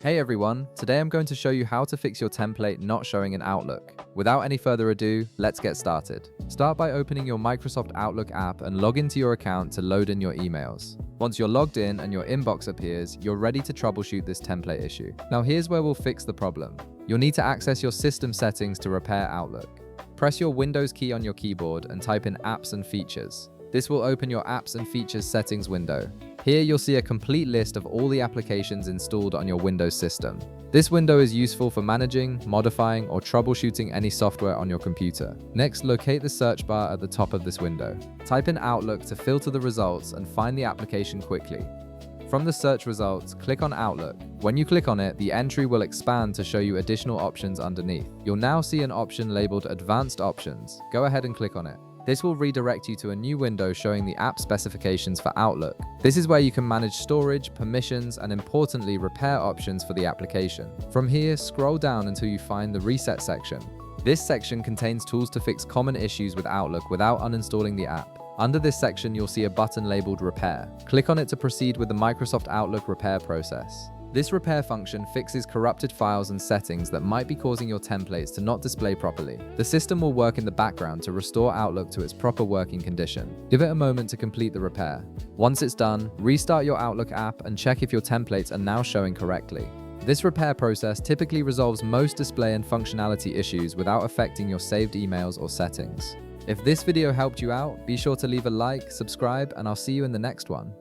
Hey everyone, today I'm going to show you how to fix your template not showing in Outlook. Without any further ado, let's get started. Start by opening your Microsoft Outlook app and log into your account to load in your emails. Once you're logged in and your inbox appears, you're ready to troubleshoot this template issue. Now here's where we'll fix the problem. You'll need to access your system settings to repair Outlook. Press your Windows key on your keyboard and type in Apps and Features. This will open your Apps and Features settings window. Here you'll see a complete list of all the applications installed on your Windows system. This window is useful for managing, modifying, or troubleshooting any software on your computer. Next, locate the search bar at the top of this window. Type in Outlook to filter the results and find the application quickly. From the search results, click on Outlook. When you click on it, the entry will expand to show you additional options underneath. You'll now see an option labeled Advanced Options. Go ahead and click on it. This will redirect you to a new window showing the app specifications for Outlook. This is where you can manage storage, permissions, and importantly, repair options for the application. From here, scroll down until you find the Reset section. This section contains tools to fix common issues with Outlook without uninstalling the app. Under this section, you'll see a button labeled Repair. Click on it to proceed with the Microsoft Outlook repair process. This repair function fixes corrupted files and settings that might be causing your templates to not display properly. The system will work in the background to restore Outlook to its proper working condition. Give it a moment to complete the repair. Once it's done, restart your Outlook app and check if your templates are now showing correctly. This repair process typically resolves most display and functionality issues without affecting your saved emails or settings. If this video helped you out, be sure to leave a like, subscribe, and I'll see you in the next one.